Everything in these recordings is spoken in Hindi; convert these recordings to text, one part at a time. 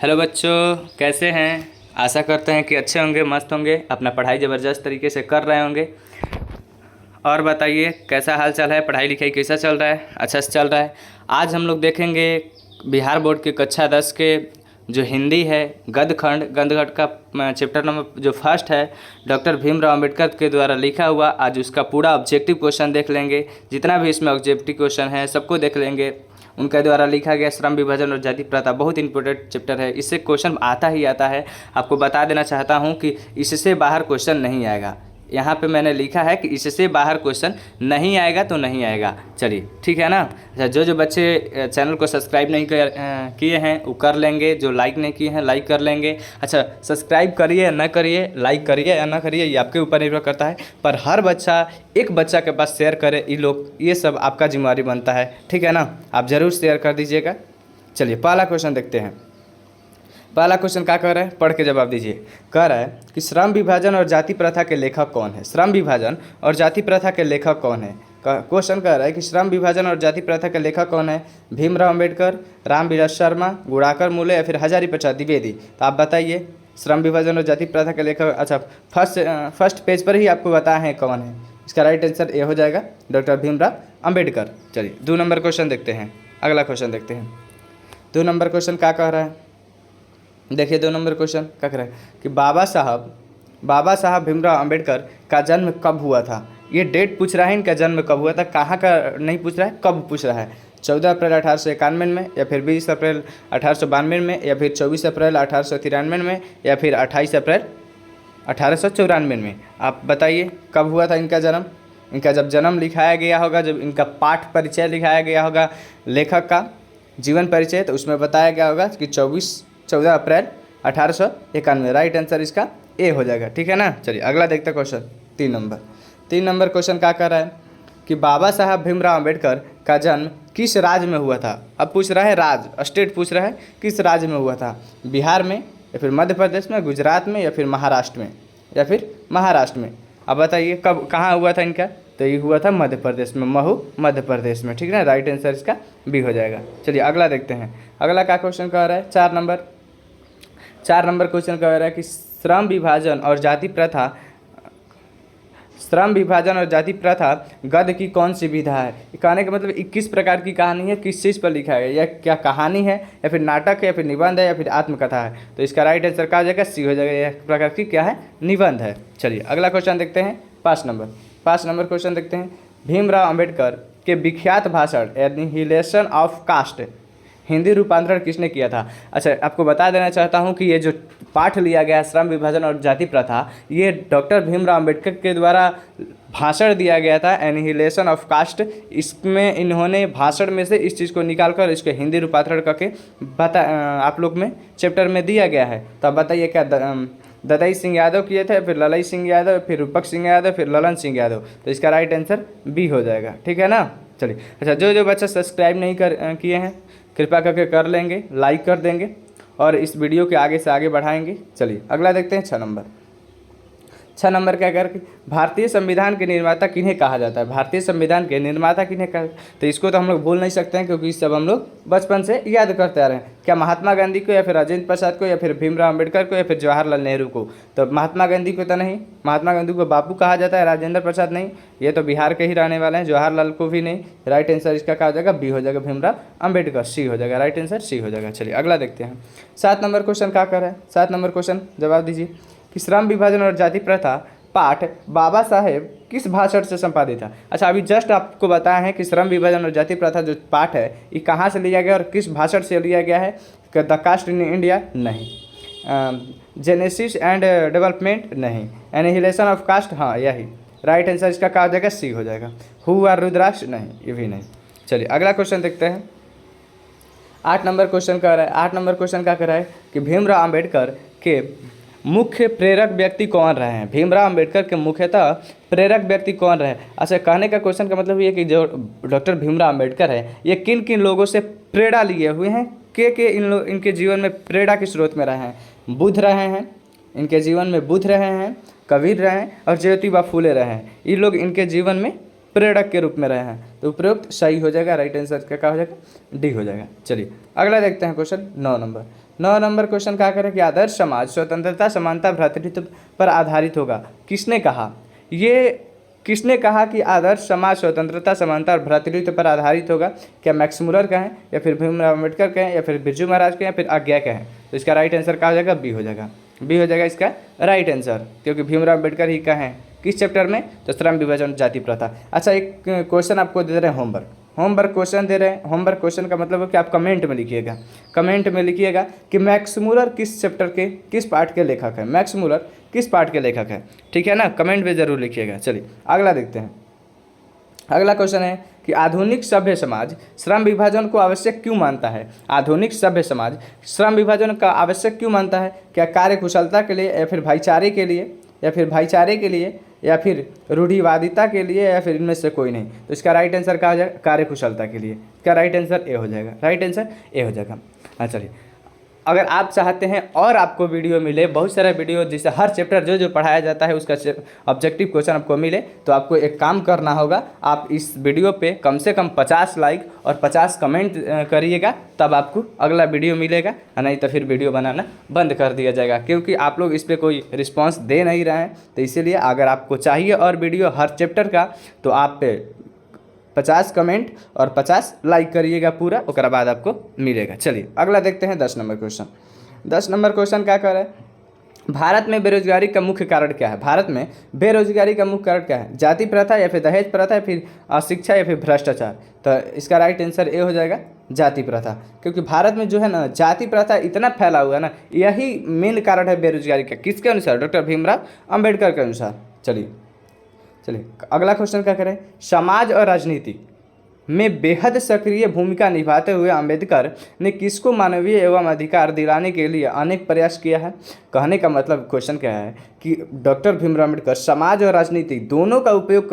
हेलो बच्चों, कैसे हैं। आशा करते हैं कि अच्छे होंगे, मस्त होंगे, अपना पढ़ाई ज़बरदस्त तरीके से कर रहे होंगे। और बताइए कैसा हाल चाल है, पढ़ाई लिखाई कैसा चल रहा है। अच्छा से चल रहा है। आज हम लोग देखेंगे बिहार बोर्ड के कक्षा 10 के जो हिंदी है गद्यखंड का चैप्टर नंबर जो फर्स्ट है, डॉक्टर भीमराव अंबेडकर के द्वारा लिखा हुआ। आज उसका पूरा ऑब्जेक्टिव क्वेश्चन देख लेंगे। जितना भी इसमें ऑब्जेक्टिव क्वेश्चन है सबको देख लेंगे। उनके द्वारा लिखा गया श्रम विभाजन और जाति प्रथा बहुत इंपॉर्टेंट चैप्टर है। इससे क्वेश्चन आता ही आता है। आपको बता देना चाहता हूँ कि इससे बाहर क्वेश्चन नहीं आएगा। यहाँ पे मैंने लिखा है कि इससे बाहर क्वेश्चन नहीं आएगा तो नहीं आएगा। चलिए ठीक है ना। अच्छा, जो बच्चे चैनल को सब्सक्राइब नहीं किए हैं वो कर लेंगे। जो लाइक नहीं किए हैं लाइक कर लेंगे। अच्छा, सब्सक्राइब करिए या ना करिए, लाइक करिए या ना करिए, ये आपके ऊपर निर्भर करता है। पर हर बच्चा एक बच्चा के पास शेयर करे, ये सब आपका जिम्मेवारी बनता है। ठीक है ना, आप ज़रूर शेयर कर दीजिएगा। चलिए पहला क्वेश्चन देखते हैं। पहला क्वेश्चन क्या कह रहा है, पढ़ के जवाब दीजिए। कह रहा है कि श्रम विभाजन और जाति प्रथा के लेखक कौन है। श्रम विभाजन और जाति प्रथा के लेखक कौन है। क्वेश्चन कह रहा है कि श्रम विभाजन और जाति प्रथा के लेखक कौन है। भीमराव अंबेडकर, रामविलास शर्मा, गुणाकर मूले या फिर हजारी प्रसाद द्विवेदी। तो आप बताइए श्रम विभाजन और जाति प्रथा के लेखक। अच्छा, फर्स्ट पेज पर ही आपको बताया है कौन है। इसका राइट आंसर ये हो जाएगा, डॉक्टर भीमराव अंबेडकर। चलिए 2 नंबर क्वेश्चन देखते हैं। अगला क्वेश्चन देखते हैं। 2 नंबर क्वेश्चन क्या कह रहा है, देखिए 2 नंबर क्वेश्चन क्या कह रहा है कि बाबा साहब भीमराव अंबेडकर का जन्म कब हुआ था। ये डेट पूछ रहा है, इनका जन्म कब हुआ था। कहाँ का नहीं पूछ रहा है, कब पूछ रहा है। 14 अप्रैल 1891 में, या फिर 20 अप्रैल 1892 में, या फिर 24 अप्रैल 1893 में, या फिर 28 अप्रैल 1894 में। आप बताइए कब हुआ था इनका जन्म। इनका जब जन्म लिखाया गया होगा, जब इनका पाठ परिचय लिखाया गया होगा, लेखक का जीवन परिचय, तो उसमें बताया गया होगा कि 14 अप्रैल 1891। राइट आंसर इसका ए हो जाएगा। ठीक है ना। चलिए अगला देखते हैं क्वेश्चन 3 नंबर क्वेश्चन क्या कर रहा है कि बाबा साहब भीमराव अंबेडकर का जन्म किस राज्य में हुआ था। अब पूछ रहा है राज्य, स्टेट पूछ रहा है किस राज्य में हुआ था। बिहार में, या फिर मध्य प्रदेश में, गुजरात में, या फिर महाराष्ट्र में। अब बताइए कब कहाँ हुआ था इनका। तो ये हुआ था मध्य प्रदेश में, महू मध्य प्रदेश में। ठीक है ना, राइट आंसर इसका बी हो जाएगा। चलिए अगला देखते हैं। अगला क्या क्वेश्चन कह रहा है, 4 नंबर क्वेश्चन कह रहा है कि श्रम विभाजन और जाति प्रथा गद्य की कौन सी विधा है। कहने का मतलब 21 प्रकार की कहानी है, किस चीज़ पर लिखा है। यह क्या कहानी है, या फिर नाटक है, या फिर निबंध है, या फिर आत्मकथा है। तो इसका राइट आंसर क्या हो जाएगा, सी हो जाएगा। यह प्रकार की क्या है, निबंध है। चलिए अगला क्वेश्चन देखते हैं। 5 नंबर क्वेश्चन देखते हैं। भीमराव अंबेडकर के विख्यात भाषण एनिहिलेशन ऑफ कास्ट हिंदी रूपांतरण किसने किया था। अच्छा, आपको बता देना चाहता हूं कि ये जो पाठ लिया गया है श्रम विभाजन और जाति प्रथा, ये डॉक्टर भीमराव अंबेडकर के द्वारा भाषण दिया गया था, एनिहिलेशन ऑफ कास्ट। इसमें इन्होंने भाषण में से इस चीज़ को निकाल कर इसको हिंदी रूपांतरण करके आप लोग में चैप्टर में दिया गया है। तो आप बताइए क्या ददाई सिंह यादव किए थे, फिर ललई सिंह यादव, फिर रूपक सिंह यादव, फिर ललन सिंह यादव। तो इसका राइट आंसर बी हो जाएगा। ठीक है ना। चलिए अच्छा, जो बच्चा सब्सक्राइब नहीं किए हैं कृपया करके कर लेंगे, लाइक कर देंगे और इस वीडियो के आगे से आगे बढ़ाएंगे। चलिए अगला देखते हैं। 6 नंबर क्या कर, भारतीय संविधान के निर्माता किन्हें कहा जाता है। भारतीय संविधान के निर्माता किन्हें कहा। तो इसको तो हम लोग बोल नहीं सकते हैं, क्योंकि सब हम लोग बचपन से याद करते आ रहे हैं। क्या महात्मा गांधी को, या फिर राजेंद्र प्रसाद को, या फिर भीमराव अंबेडकर को, या फिर जवाहरलाल नेहरू को। तो महात्मा गांधी को तो नहीं, महात्मा गांधी को बापू कहा जाता है, राजेंद्र प्रसाद नहीं, ये तो बिहार के ही रहने वाले हैं। जवाहरलाल को भी नहीं। राइट आंसर इसका क्या हो जाएगा, बी हो जाएगा, भीमराव अंबेडकर। सी हो जाएगा, राइट आंसर सी हो जाएगा। चलिए अगला देखते हैं। 7 नंबर क्वेश्चन क्या कर रहा है। 7 नंबर क्वेश्चन जवाब दीजिए कि श्रम विभाजन और जाति प्रथा पाठ बाबा साहेब किस भाषण से संपादित था। अच्छा, अभी जस्ट आपको बताया है कि श्रम विभाजन और जाति प्रथा जो पाठ है ये कहाँ से लिया गया और किस भाषण से लिया गया है। द कास्ट इन इंडिया नहीं, जेनेसिस एंड डेवलपमेंट नहीं, एनिहिलेशन ऑफ कास्ट हाँ यही। राइट आंसर इसका क्या हो जाएगा, सी हो जाएगा। हु आर रुद्राक्ष नहीं, ये भी नहीं। चलिए अगला क्वेश्चन देखते हैं। 8 नंबर क्वेश्चन कह रहा है। 8 नंबर क्वेश्चन क्या कर रहा है कि भीमराव अंबेडकर के मुख्य प्रेरक व्यक्ति कौन रहे हैं। भीमराव अंबेडकर के मुख्यतः प्रेरक व्यक्ति कौन रहे। अच्छा, कहने का क्वेश्चन का मतलब ये कि जो डॉक्टर भीमराव अंबेडकर है ये किन किन लोगों से प्रेरणा लिए हुए हैं, के इनके जीवन में प्रेरणा के स्रोत में रहे हैं। बुद्ध रहे हैं, इनके जीवन में बुद्ध रहे हैं, कबीर रहे हैं और ज्योतिबा फूले रहे हैं। ये लोग इनके जीवन में प्रेरक के रूप में रहे हैं। तो उपरोक्त सही हो जाएगा, राइट आंसर क्या हो जाएगा, डी हो जाएगा। चलिए अगला देखते हैं क्वेश्चन 9 नंबर। 9 नंबर क्वेश्चन क्या करें कि आदर्श समाज स्वतंत्रता, समानता, भ्रातृत्व पर आधारित होगा। किसने कहा, ये किसने कहा कि आदर्श समाज स्वतंत्रता, समानता और भ्रातृत्व पर आधारित होगा? क्या मैक्स मुलर का है, या फिर भीमराव अम्बेडकर का है, या फिर बिरजू महाराज के, या फिर आज्ञा का है? तो इसका राइट आंसर क्या हो जाएगा, बी हो जाएगा। बी हो जाएगा इसका राइट आंसर, क्योंकि भीमराव अम्बेडकर ही का है किस चैप्टर में, तो श्रम विभाजन जाति प्रथा। अच्छा एक क्वेश्चन आपको दे रहे हैं होमवर्क क्वेश्चन दे रहे हैं। होमवर्क क्वेश्चन का मतलब है कि आप कमेंट में लिखिएगा, कमेंट में लिखिएगा कि मैक्स मुलर किस चैप्टर के किस पार्ट के लेखक है, मैक्स मुलर किस पार्ट के लेखक है, ठीक है ना, कमेंट में ज़रूर लिखिएगा। चलिए अगला देखते हैं। अगला क्वेश्चन है कि आधुनिक सभ्य समाज श्रम विभाजन को आवश्यक क्यों मानता है? आधुनिक सभ्य समाज श्रम विभाजन का आवश्यक क्यों मानता है? क्या कार्यकुशलता के लिए, या फिर भाईचारे के लिए, या फिर भाईचारे के लिए, या फिर रूढ़िवादिता के लिए, या फिर इनमें से कोई नहीं? तो इसका राइट आंसर क्या हो जाएगा, कार्यकुशलता के लिए। इसका राइट आंसर ए हो जाएगा, राइट आंसर ए हो जाएगा। हाँ चलिए, अगर आप चाहते हैं और आपको वीडियो मिले, बहुत सारा वीडियो जिससे हर चैप्टर जो जो पढ़ाया जाता है उसका ऑब्जेक्टिव क्वेश्चन आपको मिले, तो आपको एक काम करना होगा, आप इस वीडियो पे कम से कम 50 लाइक और 50 कमेंट करिएगा, तब आपको अगला वीडियो मिलेगा, नहीं तो फिर वीडियो बनाना बंद कर दिया जाएगा, क्योंकि आप लोग इस पर कोई रिस्पॉन्स दे नहीं रहे हैं। तो इसीलिए अगर आपको चाहिए और वीडियो हर चैप्टर का, तो आप 50 कमेंट और 50 लाइक करिएगा पूरा, उसके बाद आपको मिलेगा। चलिए अगला देखते हैं 10 नंबर क्वेश्चन। 10 नंबर क्वेश्चन क्या कर रहा है, भारत में बेरोजगारी का मुख्य कारण क्या है? भारत में बेरोजगारी का मुख्य कारण क्या है? जाति प्रथा, या फिर दहेज प्रथा, या फिर अशिक्षा, या फिर भ्रष्टाचार? तो इसका राइट आंसर ए हो जाएगा, जाति प्रथा। क्योंकि भारत में जो है ना जाति प्रथा इतना फैला हुआ है ना, यही मेन कारण है बेरोजगारी का। किसके अनुसार? डॉक्टर भीमराव अम्बेडकर के अनुसार। चलिए अगला क्वेश्चन क्या करें, समाज और राजनीति में बेहद सक्रिय भूमिका निभाते हुए अंबेडकर ने किसको मानवीय एवं अधिकार दिलाने के लिए अनेक प्रयास किया है? कहने का मतलब क्वेश्चन क्या है कि डॉक्टर भीमराव अम्बेडकर समाज और राजनीति दोनों का उपयोग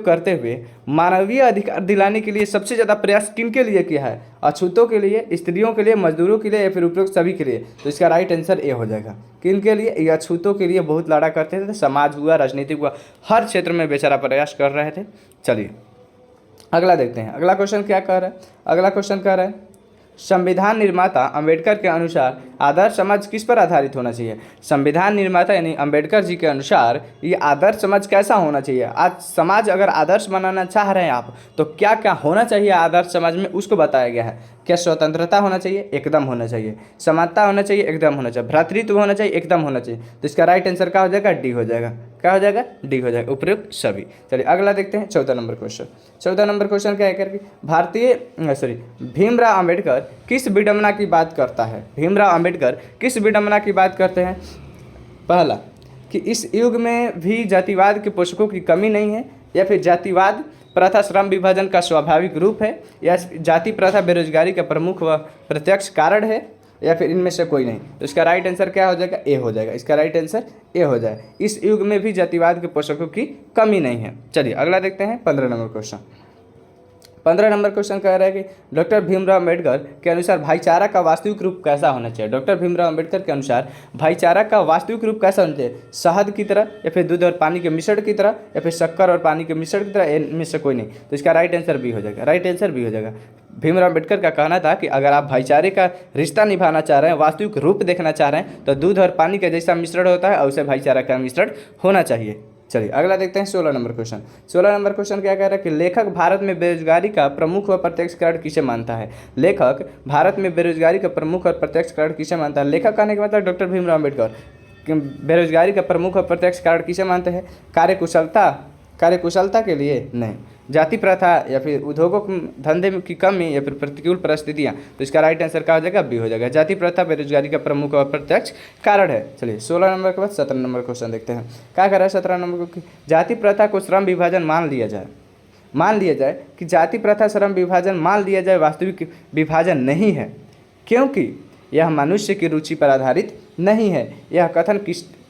करते हुए मानवीय अधिकार दिलाने के लिए सबसे ज़्यादा प्रयास किनके लिए किया है? अछूतों के लिए, स्त्रियों के लिए, मजदूरों के लिए, या फिर उपरोक्त सभी के लिए? तो इसका राइट आंसर ए हो जाएगा। किनके लिए? ये अछूतों के लिए बहुत लड़ा करते थे, समाज हुआ, राजनीति हुआ, हर क्षेत्र में बेचारा प्रयास कर रहे थे। चलिए अगला देखते हैं। अगला क्वेश्चन क्या कह रहा है, अगला क्वेश्चन कह रहा है संविधान निर्माता अंबेडकर के अनुसार आदर्श समाज किस पर आधारित होना चाहिए? संविधान निर्माता यानी अंबेडकर जी के अनुसार ये आदर्श समाज कैसा होना चाहिए? आज समाज अगर आदर्श बनाना चाह रहे हैं आप, तो क्या क्या होना चाहिए आदर्श समाज में, उसको बताया गया है। क्या स्वतंत्रता होना चाहिए? एकदम होना चाहिए। समानता होना चाहिए? एकदम होना चाहिए। भ्रातृत्व होना चाहिए? एकदम होना चाहिए। तो इसका राइट आंसर क्या हो जाएगा? डी हो जाएगा। क्या हो जाएगा? डी हो जाएगा, उपयुक्त सभी। चलिए अगला देखते हैं 14 नंबर क्वेश्चन। 14 नंबर क्वेश्चन क्या है करके भीमराव अम्बेडकर किस विडंबना की बात करता है? भीमराव अम्बेडकर किस विडंबना की बात करते हैं? पहला कि इस युग में भी जातिवाद के पोषकों की कमी नहीं है, या फिर जातिवाद प्रथा श्रम विभाजन का स्वाभाविक रूप है, या जाति प्रथा बेरोजगारी का प्रमुख व प्रत्यक्ष कारण है, या फिर इनमें से कोई नहीं? तो इसका राइट आंसर क्या हो जाएगा? ए हो जाएगा। इसका राइट आंसर ए हो जाए। इस युग में भी जातिवाद के पोषकों की कमी नहीं है। चलिए अगला देखते हैं 15 नंबर क्वेश्चन। 15 नंबर क्वेश्चन कह रहा है कि डॉक्टर भीमराव अम्बेडकर के अनुसार भाईचारा का वास्तविक रूप कैसा होना चाहिए? डॉक्टर भीमराव अम्बेडकर के अनुसार भाईचारा का वास्तविक रूप कैसा होना चाहिए? शहद की तरह, या फिर दूध और पानी के मिश्रण की तरह, या फिर शक्कर और पानी के मिश्रण की तरह? इनमें से कोई नहीं। तो इसका राइट आंसर बी हो जाएगा। राइट आंसर बी हो जाएगा। भीमराव अम्बेडकर का कहना था कि अगर आप भाईचारे का रिश्ता निभाना चाह रहे हैं, वास्तविक रूप देखना चाह रहे हैं, तो दूध और पानी का जैसा मिश्रण होता है वैसे भाईचारा का मिश्रण होना चाहिए। चलिए अगला देखते हैं 16 नंबर क्वेश्चन। 16 नंबर क्वेश्चन क्या कह रहा है कि लेखक भारत में बेरोजगारी का प्रमुख व प्रत्यक्ष कारण किसे मानता है? लेखक भारत में बेरोजगारी का प्रमुख और प्रत्यक्ष कारण किसे मानता है? लेखक कहने का मतलब डॉक्टर भीमराव अम्बेडकर बेरोजगारी का प्रमुख और प्रत्यक्ष कारण किसे मानते हैं? कार्यकुशलता के लिए नहीं, जाति प्रथा, या फिर उद्योगों धंधे की कमी, या फिर प्रतिकूल परिस्थितियाँ? तो इसका राइट आंसर क्या हो जाएगा? बी हो जाएगा। जाति प्रथा बेरोजगारी का प्रमुख और प्रत्यक्ष कारण है। चलिए 16 नंबर के बाद 17 नंबर क्वेश्चन देखते हैं। क्या कर रहा है 17 नंबर को? जाति प्रथा को श्रम विभाजन मान लिया जाए कि जाति प्रथा श्रम विभाजन मान लिया जाए, वास्तविक विभाजन नहीं है, क्योंकि यह मनुष्य की रुचि पर आधारित नहीं है। यह कथन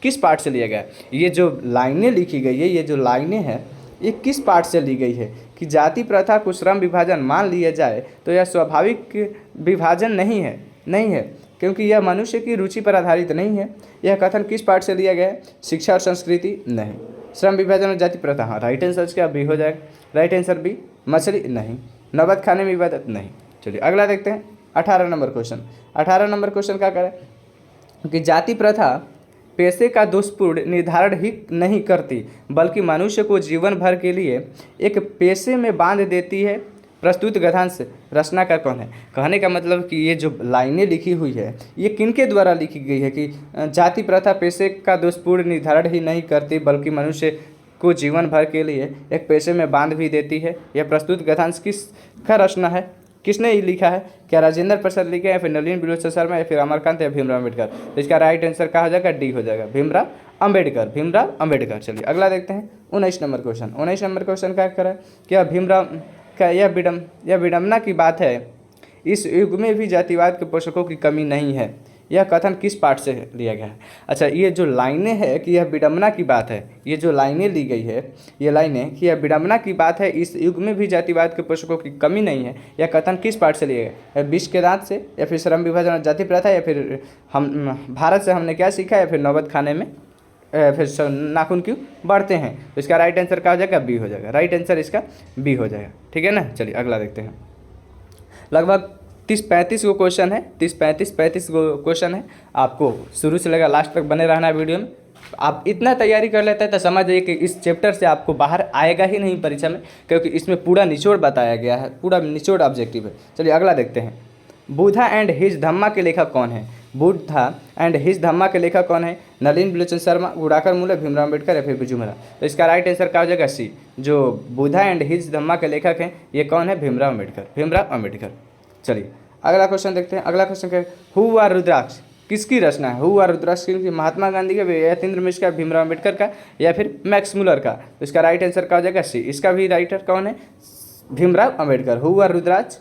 किस पाठ से लिया गया? ये जो लाइनें लिखी गई है, ये जो लाइनें हैं, ये किस पाठ से ली गई है कि जाति प्रथा को श्रम विभाजन मान लिया जाए तो यह स्वाभाविक विभाजन नहीं है, क्योंकि यह मनुष्य की रुचि पर आधारित नहीं है। यह कथन किस पाठ से लिया गया है? शिक्षा और संस्कृति? नहीं, श्रम विभाजन और जाति प्रथा, हाँ राइट आंसर क्या बी हो जाएगा। Right answer B. मछली नहीं। नौबत खाने में इबादत नहीं। चलिए अगला देखते हैं 18 नंबर क्वेश्चन। 18 नंबर क्वेश्चन क्या करें कि जाति प्रथा पेशे का दुष्पूर्ण निर्धारण ही नहीं करती बल्कि मनुष्य को जीवन भर के लिए एक पेशे में बांध देती है। प्रस्तुत गद्यांश रचनाकार कौन है। कहने का मतलब कि ये जो लाइनें लिखी हुई है ये किनके द्वारा लिखी गई है कि जाति प्रथा पेशे का दुष्पूर्ण निर्धारण ही नहीं करती बल्कि मनुष्य को जीवन भर के लिए एक पेशे में बांध भी देती है। यह प्रस्तुत गद्यांश किसका रचना है, किसने ये लिखा है। क्या राजेंद्र प्रसाद लिखे या फिर नलिनी बिलोचन शर्मा या फिर अमरकांत या भीमराव अम्बेडकर। तो इसका राइट आंसर क्या हो जाएगा, डी हो जाएगा, भीमराव अम्बेडकर। भीमराव अम्बेडकर। चलिए अगला देखते हैं 19 नंबर क्वेश्चन। 19 नंबर क्वेश्चन क्या करें, क्या भीमराव का यह विडम्बना की बात है, इस युग में भी जातिवाद के पोषकों की कमी नहीं है। यह कथन किस पाठ से लिया गया है। अच्छा ये जो लाइनें है कि यह विडम्बना की बात है, ये जो लाइनें ली गई है ये लाइनें कि यह विडम्बना की बात है, इस युग में भी जातिवाद के पोषकों की कमी नहीं है, यह कथन किस पाठ से लिया गया है। विष के दांत से या फिर श्रम विभाजन और जाति प्रथा या फिर हम भारत से हमने क्या सीखा या फिर नौबत खाने में फिर नाखून क्यों बढ़ते हैं। तो इसका राइट आंसर क्या हो जाएगा, बी हो जाएगा। राइट आंसर इसका बी हो जाएगा। ठीक है ना। चलिए अगला देखते हैं। लगभग 30-35 गो क्वेश्चन है, 30-35 गो क्वेश्चन है। आपको शुरू से लेकर लास्ट तक बने रहना है वीडियो में। आप इतना तैयारी कर लेते हैं तो समझ जाइए कि इस चैप्टर से आपको बाहर आएगा ही नहीं परीक्षा में, क्योंकि इसमें पूरा निचोड़ बताया गया है, पूरा निचोड़ ऑब्जेक्टिव है। चलिए अगला देखते हैं। बुद्धा एंड हिज धम्मा के लेखक कौन है। बुद्धा एंड हिज धम्मा के लेखक कौन है। नलिनी बिलोचन शर्मा, गुड़ाकर मुले, भीमराव अम्बेडकर या फिर बिरजू महाराज। तो इसका राइट आंसर क्या हो जाएगा, सी। जो बुद्धा एंड हिज धम्मा के लेखक हैं ये कौन है, भीमराव अम्बेडकर। भीमराव अम्बेडकर। चलिए अगला क्वेश्चन देखते हैं। अगला क्वेश्चन क्या है, हु आर रुद्राक्ष किसकी रचना है। हु आर रुद्राक्ष किसकी, महात्मा गांधी का, यतीन्द्र मिश्र का, भीमराव अम्बेडकर का या फिर मैक्स मुलर का। तो इसका राइट आंसर क्या हो जाएगा, सी। इसका भी राइटर कौन है, भीमराव अम्बेडकर। हु आर रुद्राक्ष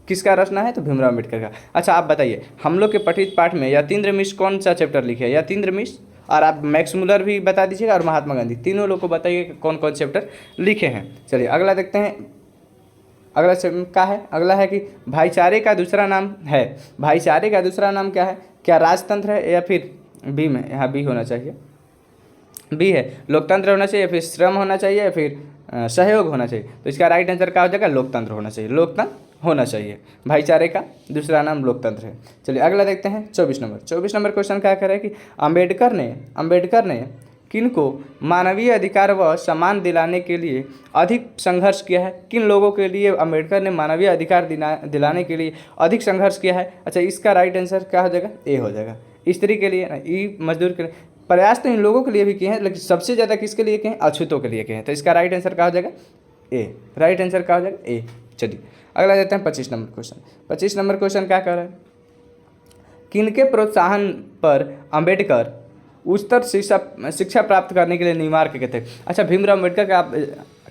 किसका रचना है, तो भीमराव अम्बेडकर का। अच्छा आप बताइए, हम लोग के पठित पाठ में यतीन्द्र मिश्र कौन सा चैप्टर लिखे है। यतीन्द्र मिश्र और आप मैक्स मुलर भी बता दीजिएगा और महात्मा गांधी, तीनों लोग को बताइए कौन कौन चैप्टर लिखे हैं। चलिए अगला देखते हैं। अगला क्या है, अगला है कि भाईचारे का दूसरा नाम है। भाईचारे का दूसरा नाम क्या है, क्या राजतंत्र है या फिर बी में, यहाँ बी होना चाहिए, बी है, लोकतंत्र होना चाहिए, फिर श्रम होना चाहिए या फिर सहयोग होना चाहिए। तो इसका राइट आंसर क्या हो जाएगा, लोकतंत्र होना चाहिए, लोकतंत्र होना चाहिए। भाईचारे का दूसरा नाम लोकतंत्र है। चलिए अगला देखते हैं 24 नंबर। 24 नंबर क्वेश्चन क्या कह रहा है कि अम्बेडकर ने किनको मानवीय अधिकार व सम्मान दिलाने के लिए अधिक संघर्ष किया है। किन लोगों के लिए अम्बेडकर ने मानवीय अधिकार दिलाने के लिए अधिक संघर्ष किया है। अच्छा इसका राइट आंसर क्या हो जाएगा, ए हो जाएगा। स्त्री के लिए, ई मजदूर के लिए। प्रयास तो इन लोगों के लिए भी किए हैं लेकिन सबसे ज़्यादा किसके लिए किए हैं, अछूतों के लिए किए हैं। तो इसका राइट आंसर क्या हो जाएगा, ए। राइट आंसर क्या हो जाएगा, ए। चलिए अगला देते हैं 25 नंबर क्वेश्चन। 25 नंबर क्वेश्चन क्या कर रहा है, किनके प्रोत्साहन पर अम्बेडकर उच्चतर शिक्षा प्राप्त करने के लिए न्यूयॉर्क गए थे। अच्छा भीमराव अम्बेडकर का आप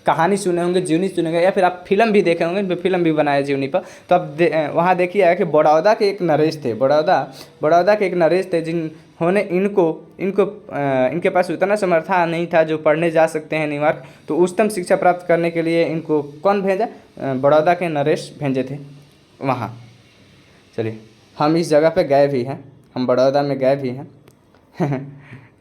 कहानी सुने होंगे, जीवनी सुने होंगे या फिर आप फिल्म भी देखे होंगे, इन पर फिल्म भी बनाया जीवनी पर। तो आप वहाँ देखिए कि बड़ौदा के एक नरेश थे, बड़ौदा के एक नरेश थे जिन्होंने इनके पास उतना समर्था नहीं था जो पढ़ने जा सकते हैं न्यूयॉर्क। तो उच्चतम शिक्षा प्राप्त करने के लिए इनको कौन भेजा, बड़ौदा के नरेश भेजे थे वहाँ। चलिए हम इस जगह पे गए भी हैं, हम बड़ौदा में गए भी हैं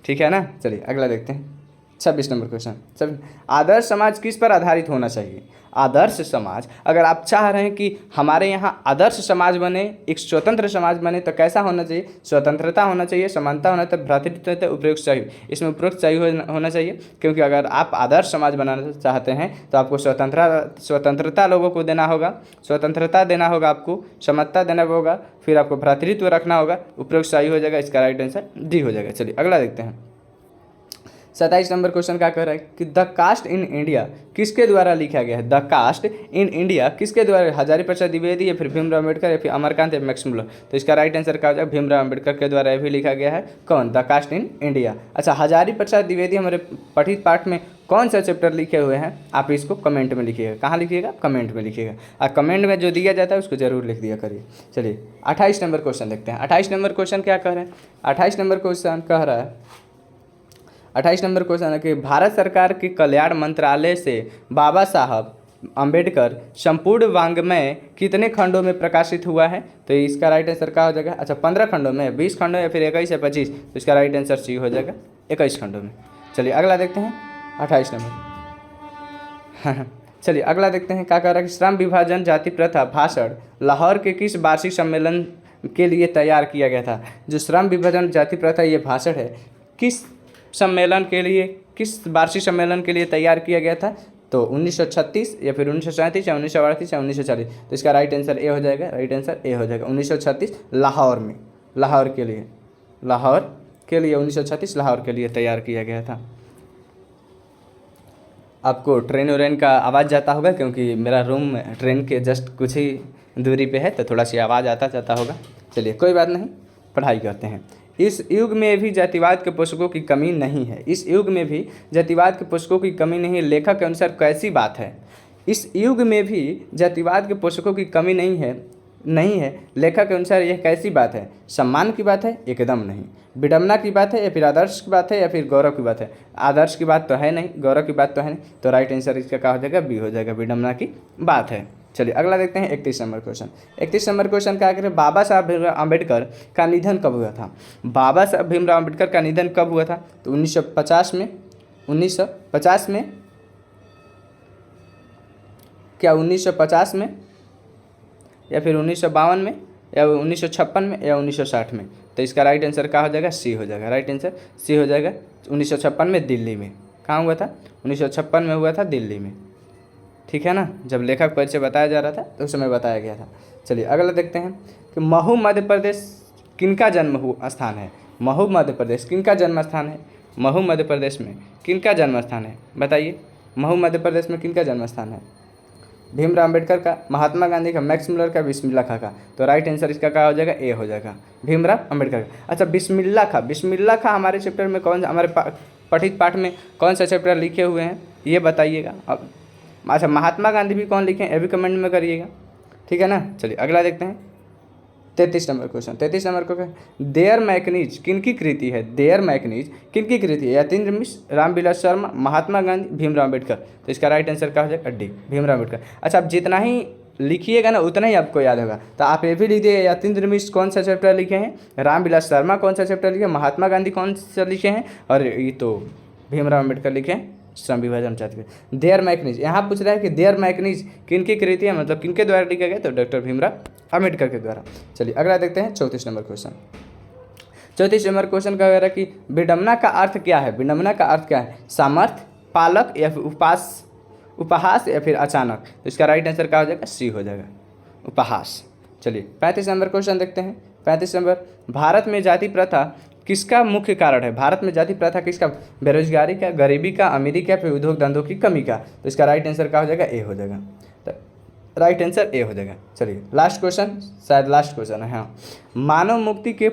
ठीक है ना। चलिए अगला देखते हैं 26 नंबर क्वेश्चन। आदर्श समाज किस पर आधारित होना चाहिए। आदर्श समाज, अगर आप चाह रहे हैं कि हमारे यहाँ आदर्श समाज बने, एक स्वतंत्र समाज बने, तो कैसा होना चाहिए, स्वतंत्रता होना चाहिए, समानता होना चाहिए, भ्रातृत्व, उपरोक्त चाहिए। इसमें उपरोक्त चाहिए होना चाहिए, क्योंकि अगर आप आदर्श समाज बनाना चाहते हैं तो आपको स्वतंत्रता लोगों को देना होगा, स्वतंत्रता देना होगा, आपको समता देना होगा, फिर आपको भ्रातृत्व रखना होगा, उपरोक्त चाहिए हो जाएगा। इसका राइट आंसर डी हो जाएगा। चलिए अगला देखते हैं 27 नंबर क्वेश्चन क्या कह रहा है कि द कास्ट इन इंडिया किसके द्वारा लिखा गया है। द कास्ट इन इंडिया किसके द्वारा, हजारी प्रसाद द्विवेदी या फिर भीमराव अम्बेडकर या फिर अमरकांत या मैक्स मुलर। तो इसका राइट आंसर क्या हो जाएगा, भीमराव अम्बेडकर के द्वारा ये भी लिखा गया है। कौन, द कास्ट इन इंडिया। अच्छा हजारी प्रसाद द्विवेदी हमारे पठित पाठ में कौन सा चैप्टर लिखे हुए हैं, आप इसको कमेंट में लिखिएगा। कहाँ लिखिएगा, कमेंट में लिखिएगा। और कमेंट में जो दिया जाता है उसको जरूर लिख दिया करिए। चलिए 28 नंबर क्वेश्चन देखते हैं। 28 नंबर क्वेश्चन क्या कह रहे हैं, 28 नंबर क्वेश्चन कह रहा है, 28 नंबर क्वेश्चन है कि भारत सरकार के कल्याण मंत्रालय से बाबा साहब अम्बेडकर संपूर्ण वाङ्मय कितने खंडों में प्रकाशित हुआ है। तो इसका राइट आंसर क्या हो जाएगा, अच्छा 15 खंडों में, 20 खंडों या फिर 21 या 25। तो इसका राइट आंसर सी हो जाएगा 21 खंडों में। चलिए अगला देखते हैं 28 नंबर। चलिए अगला देखते हैं क्या कह रहा है कि श्रम विभाजन जाति प्रथा भाषण लाहौर के किस वार्षिक सम्मेलन के लिए तैयार किया गया था। जो श्रम विभाजन जाति प्रथा ये भाषण है किस सम्मेलन के लिए, किस वार्षिक सम्मेलन के लिए तैयार किया गया था। तो 1936 या फिर 1937 या 1938 या 1940। तो इसका राइट आंसर ए हो जाएगा, राइट आंसर ए हो जाएगा। 1936 लाहौर में, लाहौर के लिए 1936 लाहौर के लिए तैयार किया गया था। आपको ट्रेन व्रेन का आवाज़ जाता होगा क्योंकि मेरा रूम ट्रेन के जस्ट कुछ ही दूरी पे है, तो थोड़ा सी आवाज़ आता जाता होगा। चलिए कोई बात नहीं, पढ़ाई करते हैं। इस युग में भी जातिवाद के पुस्तकों की कमी नहीं है। इस युग में भी जातिवाद के पुस्तकों की कमी नहीं है, लेखक के अनुसार कैसी बात है। इस युग में भी जातिवाद के पुस्तकों की कमी नहीं है, लेखक के अनुसार यह कैसी बात है। सम्मान की बात है, एकदम नहीं। विडम्बना की बात है या फिर आदर्श की बात है या फिर गौरव की बात है। आदर्श की बात तो है नहीं, गौरव की बात तो है नहीं, तो राइट आंसर इसका क्या हो जाएगा, बी हो जाएगा, विडम्बना की बात है। चलिए अगला देखते हैं 31 नंबर क्वेश्चन। 31 नंबर क्वेश्चन क्या करें, बाबा साहब भीमराव अम्बेडकर का निधन कब हुआ था। बाबा साहब भीमराव अम्बेडकर का निधन कब हुआ था। तो 1950 में, 1950 में, क्या 1950 में या फिर 1952 में या 1956 में या 1960 में। तो इसका राइट आंसर क्या हो जाएगा, सी हो जाएगा, राइट आंसर सी हो जाएगा। 1956 में दिल्ली में। कहाँ हुआ था, 1956 में हुआ था दिल्ली में, ठीक है ना। जब लेखक परिचय बताया जा रहा था तो उस समय बताया गया था। चलिए अगला देखते हैं कि महू मध्य प्रदेश किनका जन्म स्थान है। महू मध्य प्रदेश किनका जन्म स्थान है। महू मध्य प्रदेश में किनका जन्म स्थान है, बताइए। महू मध्य प्रदेश में किनका जन्म स्थान है। भीमराव अम्बेडकर का, महात्मा गांधी का, मैक्स मुलर का, बिस्मिल्लाह खां का। तो राइट आंसर इसका क्या हो जाएगा, ए हो जाएगा, भीमराव अम्बेडकर का। अच्छा बिस्मिल्लाह खां हमारे चैप्टर में कौन, हमारे पठित पाठ में कौन सा चैप्टर लिखे हुए हैं ये बताइएगा। अब अच्छा महात्मा गांधी भी कौन लिखे हैं ये भी कमेंट में करिएगा, ठीक है ना। चलिए अगला देखते हैं 33 नंबर क्वेश्चन। 33 नंबर को देयर मैकनीज किनकी कृति है। देयर मैकनीज किनकी कृति है। यतीन्द्र मिश्र, रामविलास शर्मा, महात्मा गांधी, भीमराव अम्बेडकर। तो इसका राइट आंसर क्या हो जाएगा, डी, भीमराव अम्बेडकर। अच्छा आप जितना ही लिखिएगा ना उतना ही आपको याद होगा। तो आप ये भी लिखिए यतीन्द्र मिश्र कौन सा चैप्टर लिखे हैं, रामविलास शर्मा कौन सा चैप्टर लिखे, महात्मा गांधी कौन सा लिखे हैं, और ये तो भीमराव अम्बेडकर लिखे हैं श्रम विभाजन जाति। देयर मैकनीज, यहाँ पूछ रहा है कि देयर मैकनीज किनकी कृति है, मतलब किनके द्वारा लिखा गया। तो डॉक्टर भीमराव अम्बेडकर के द्वारा। चलिए अगला देखते हैं 34 नंबर क्वेश्चन। 34 नंबर क्वेश्चन का कह रहा है कि विडम्बना का अर्थ क्या है। विडम्बना का अर्थ क्या है, सामर्थ्य, पालक या फिर उपहास या फिर अचानक। तो इसका राइट आंसर क्या हो जाएगा, सी हो जाएगा, उपहास। चलिए 35 नंबर क्वेश्चन देखते हैं। 35 नंबर, भारत में जाति प्रथा किसका मुख्य कारण है। भारत में जाति प्रथा किसका, बेरोजगारी का, गरीबी का, अमीरी का, फिर उद्योग धंधों की कमी का। तो इसका राइट आंसर क्या हो जाएगा, ए हो जाएगा, तो राइट आंसर ए हो जाएगा। चलिए लास्ट क्वेश्चन, शायद लास्ट क्वेश्चन है, हाँ। मानव मुक्ति के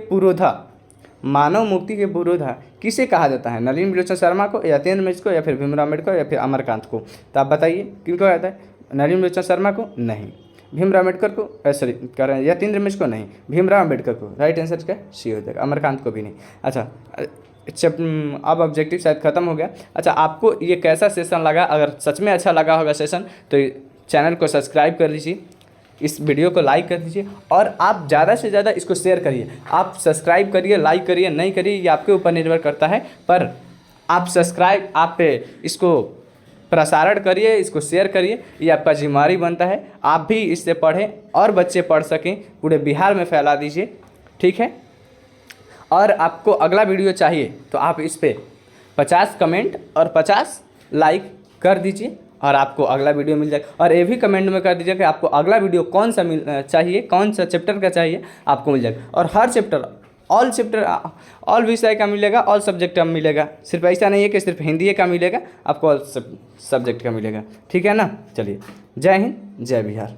पुरोधा किसे कहा जाता है। नलिनी विलोचन शर्मा को, यतीन्द्र मिश्र को, या फिर भीमराव अम्बेडकर या फिर अमरकांत को। तो आप बताइए किनको कहता है। नलिनी विलोचन शर्मा को नहीं, भीमराव अम्बेडकर को, सॉरी कह रहे हैं यतीन्द्र मिश्र को नहीं, भीमराव अम्बेडकर को। राइट आंसर क्या, सी हो जाएगा, अमरकांत को भी नहीं। अच्छा अब ऑब्जेक्टिव शायद खत्म हो गया। अच्छा आपको ये कैसा सेशन लगा, अगर सच में अच्छा लगा होगा सेशन तो चैनल को सब्सक्राइब कर लीजिए, इस वीडियो को लाइक कर दीजिए, और आप ज़्यादा से ज़्यादा इसको शेयर करिए। आप सब्सक्राइब करिए, लाइक करिए, नहीं करिए ये आपके ऊपर निर्भर करता है, पर आप सब्सक्राइब, आप इसको प्रसारण करिए, इसको शेयर करिए, ये आपका जिम्मेदारी बनता है। आप भी इससे पढ़ें और बच्चे पढ़ सकें, पूरे बिहार में फैला दीजिए, ठीक है। और आपको अगला वीडियो चाहिए तो आप इस पर 50 कमेंट और 50 लाइक कर दीजिए और आपको अगला वीडियो मिल जाएगा। और ये भी कमेंट में कर दीजिए कि आपको अगला वीडियो कौन सा चाहिए, कौन सा चैप्टर का चाहिए, आपको मिल जाएगा। और हर चैप्टर ऑल विषय का मिलेगा, ऑल सब्जेक्ट का मिलेगा। सिर्फ ऐसा नहीं है कि सिर्फ हिंदी का मिलेगा, आपको ऑल सब्जेक्ट का मिलेगा, ठीक है ना। चलिए जय हिंद, जय बिहार।